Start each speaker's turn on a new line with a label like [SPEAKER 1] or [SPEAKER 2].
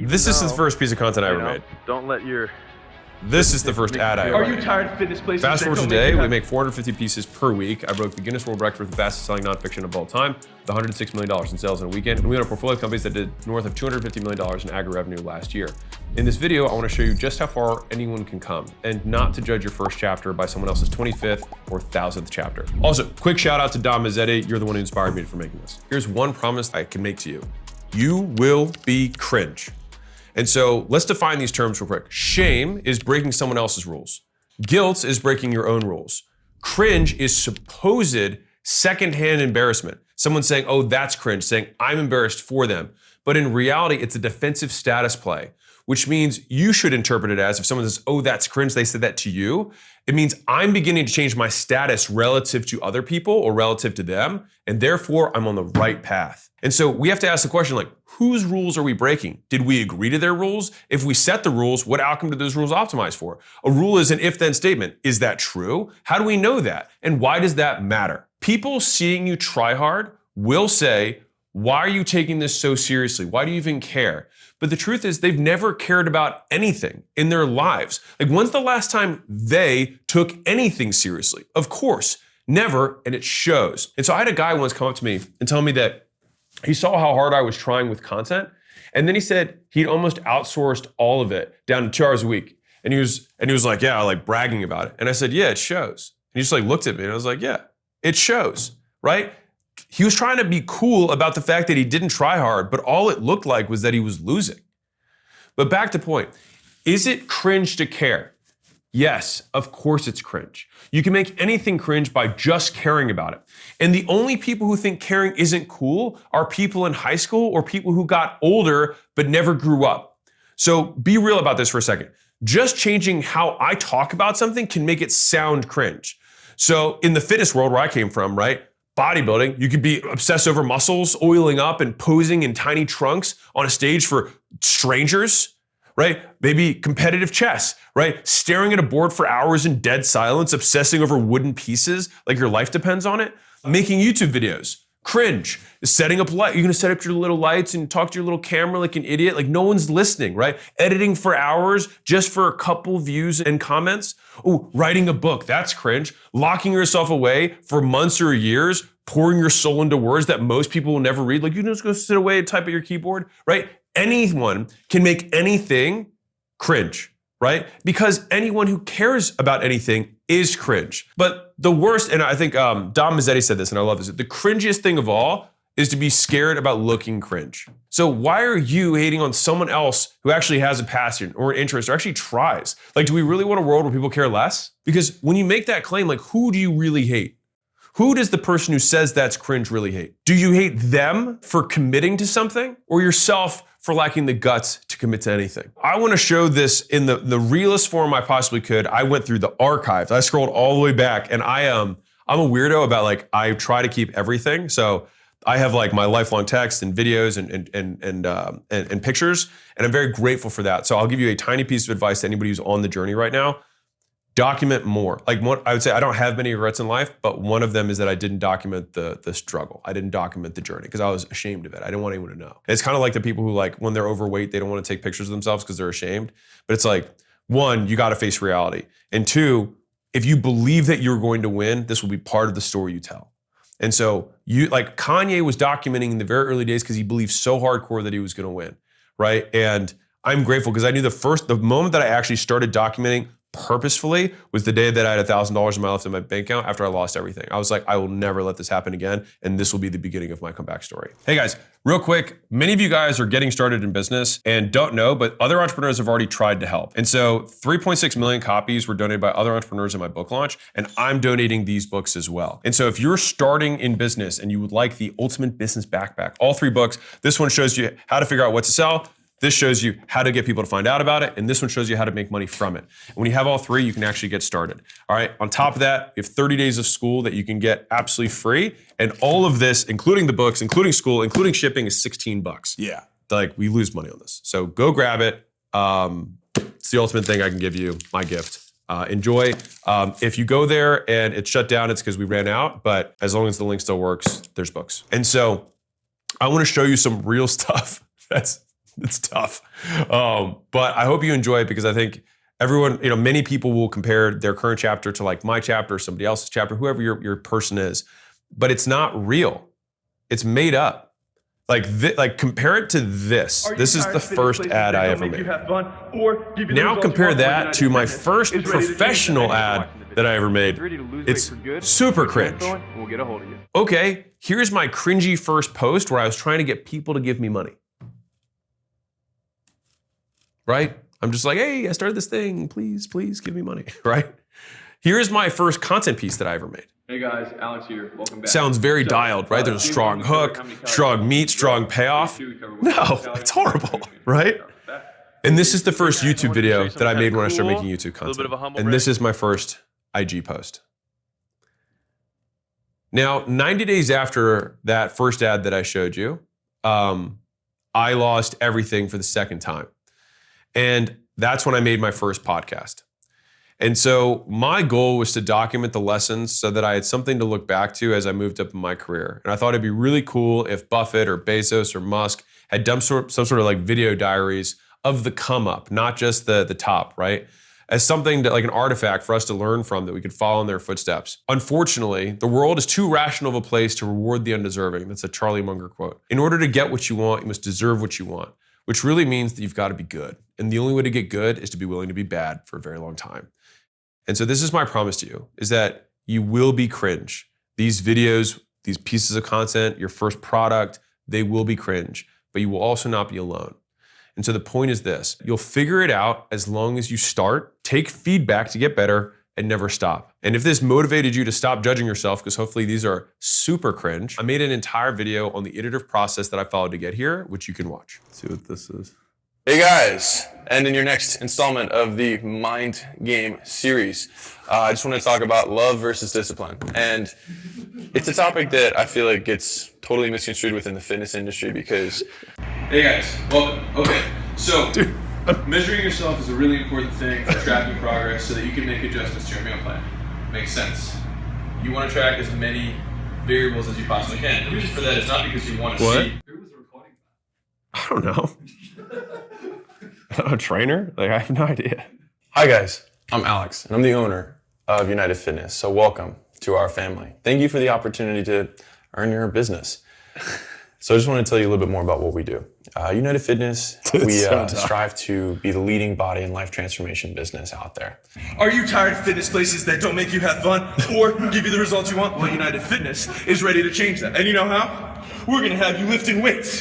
[SPEAKER 1] This is the first piece of content I ever made.
[SPEAKER 2] Don't let your...
[SPEAKER 1] This is the first ad I ever
[SPEAKER 3] Are you
[SPEAKER 1] made.
[SPEAKER 3] tired of fitness places?
[SPEAKER 1] Fast forward today, we make 450 pieces per week. I broke the Guinness World Record for the fastest selling nonfiction of all time, with $106 million in sales in a weekend. And we own a portfolio of companies that did north of $250 million in aggregate revenue last year. In this video, I want to show you just how far anyone can come, and not to judge your first chapter by someone else's 25th or 1000th chapter. Also, quick shout out to Dom Mazzetti. You're the one who inspired me for making this. Here's one promise I can make to you. You will be cringe. And so let's define these terms real quick. Shame is breaking someone else's rules. Guilt is breaking your own rules. Cringe is supposed secondhand embarrassment. Someone saying, oh, that's cringe, saying, I'm embarrassed for them. But in reality, it's a defensive status play, which means you should interpret it as if someone says, oh, that's cringe, they said that to you. It means I'm beginning to change my status relative to other people or relative to them, and therefore I'm on the right path. And so we have to ask the question, like, whose rules are we breaking? Did we agree to their rules? If we set the rules, what outcome do those rules optimize for? A rule is an if-then statement. Is that true? How do we know that? And why does that matter? People seeing you try hard will say, why are you taking this so seriously? Why do you even care? But the truth is they've never cared about anything in their lives. Like, when's the last time they took anything seriously? Of course, never, and it shows. And so I had a guy once come up to me and tell me that he saw how hard I was trying with content. And then he said he'd almost outsourced all of it down to 2 hours a week. And he was like, yeah, like bragging about it. And I said, yeah, it shows. And he just like looked at me and I was like, yeah, it shows, right? He was trying to be cool about the fact that he didn't try hard, but all it looked like was that he was losing. But back to point, is it cringe to care? Yes, of course it's cringe. You can make anything cringe by just caring about it. And the only people who think caring isn't cool are people in high school or people who got older but never grew up. So be real about this for a second. Just changing how I talk about something can make it sound cringe. So in the fitness world where I came from, right? Bodybuilding, you could be obsessed over muscles, oiling up and posing in tiny trunks on a stage for strangers, right? Maybe competitive chess, right? Staring at a board for hours in dead silence, obsessing over wooden pieces like your life depends on it. Making YouTube videos, cringe. Setting up light, you're gonna set up your little lights and talk to your little camera like an idiot, like no one's listening, right? Editing for hours just for a couple views and comments. Oh, writing a book, that's cringe. Locking yourself away for months or years, pouring your soul into words that most people will never read. Like you just go sit away and type at your keyboard, right? Anyone can make anything cringe, right? Because anyone who cares about anything is cringe. But the worst, and I think Dom Mazzetti said this, and I love this, the cringiest thing of all is to be scared about looking cringe. So why are you hating on someone else who actually has a passion or an interest or actually tries? Like, do we really want a world where people care less? Because when you make that claim, like, who do you really hate? Who does the person who says that's cringe really hate? Do you hate them for committing to something or yourself for lacking the guts to commit to anything? I want to show this in the realest form I possibly could. I went through the archives. I scrolled all the way back, and I'm a weirdo about, like, I try to keep everything. So I have like my lifelong text and videos and pictures, and I'm very grateful for that. So I'll give you a tiny piece of advice to anybody who's on the journey right now. Document more. Like, I would say I don't have many regrets in life, but one of them is that I didn't document the struggle. I didn't document the journey because I was ashamed of it. I didn't want anyone to know. It's kind of like the people who, like, when they're overweight, they don't want to take pictures of themselves because they're ashamed. But it's like, one, you got to face reality. And two, if you believe that you're going to win, this will be part of the story you tell. And so like Kanye was documenting in the very early days because he believed so hardcore that he was going to win, right? And I'm grateful because I knew the moment that I actually started documenting purposefully was the day that I had $1,000 left in my bank account after I lost everything. I was like, I will never let this happen again, and this will be the beginning of my comeback story. Hey guys, real quick, many of you guys are getting started in business and don't know, but other entrepreneurs have already tried to help. And so 3.6 million copies were donated by other entrepreneurs in my book launch, and I'm donating these books as well. And so if you're starting in business and you would like the Ultimate Business Backpack, all 3 books, this one shows you how to figure out what to sell. This shows you how to get people to find out about it, and this one shows you how to make money from it. And when you have all 3, you can actually get started. All right, on top of that, you have 30 days of school that you can get absolutely free, and all of this, including the books, including school, including shipping, is $16. Yeah, like, we lose money on this. So go grab it. It's the ultimate thing I can give you, my gift. Enjoy. If you go there and it's shut down, it's because we ran out, but as long as the link still works, there's books. And so I want to show you some real stuff that's It's tough. But I hope you enjoy it because I think everyone, many people will compare their current chapter to like my chapter or somebody else's chapter, whoever your person is. But it's not real. It's made up. Like compare it to this. This is the first ad I ever made. Now compare that to my first professional ad that I ever made. It's super cringe. Okay, here's my cringy first post where I was trying to get people to give me money. Right? I'm just like, hey, I started this thing. Please give me money. Right? Here's my first content piece that I ever made.
[SPEAKER 2] Hey guys, Alex here. Welcome back.
[SPEAKER 1] Sounds very dialed, right? There's a strong hook, strong meat, strong payoff. No, it's horrible, right? And this is the first YouTube video that I made when I started making YouTube content. And this is my first IG post. Now, 90 days after that first ad that I showed you, I lost everything for the second time. And that's when I made my first podcast. And so my goal was to document the lessons so that I had something to look back to as I moved up in my career. And I thought it'd be really cool if Buffett or Bezos or Musk had done some sort of like video diaries of the come up, not just the top, right? As something that, like an artifact for us to learn from that we could follow in their footsteps. Unfortunately, the world is too rational of a place to reward the undeserving. That's a Charlie Munger quote. In order to get what you want, you must deserve what you want, which really means that you've got to be good. And the only way to get good is to be willing to be bad for a very long time. And so this is my promise to you, is that you will be cringe. These videos, these pieces of content, your first product, they will be cringe, but you will also not be alone. And so the point is this, you'll figure it out as long as you start, take feedback to get better, and never stop. And if this motivated you to stop judging yourself, because hopefully these are super cringe, I made an entire video on the iterative process that I followed to get here, which you can watch. Let's see what this is.
[SPEAKER 3] Hey guys, and in your next installment of the Mind Game series, I just want to talk about love versus discipline. And it's a topic that I feel like gets totally misconstrued within the fitness industry because...
[SPEAKER 2] Hey guys, welcome. Okay, so measuring yourself is a really important thing for tracking progress so that you can make adjustments to your meal plan. Makes sense. You want to track as many variables as you possibly can. The reason for that is not because you want to see...
[SPEAKER 1] Who was recording that? I don't know. A trainer? Like, I have no idea.
[SPEAKER 3] Hi guys, I'm Alex, and I'm the owner of United Fitness. So welcome to our family. Thank you for the opportunity to earn your business. So I just want to tell you a little bit more about what we do. United Fitness, we strive to be the leading body and life transformation business out there.
[SPEAKER 4] Are you tired of fitness places that don't make you have fun or give you the results you want? Well, United Fitness is ready to change that. And you know how? We're going to have you lifting weights.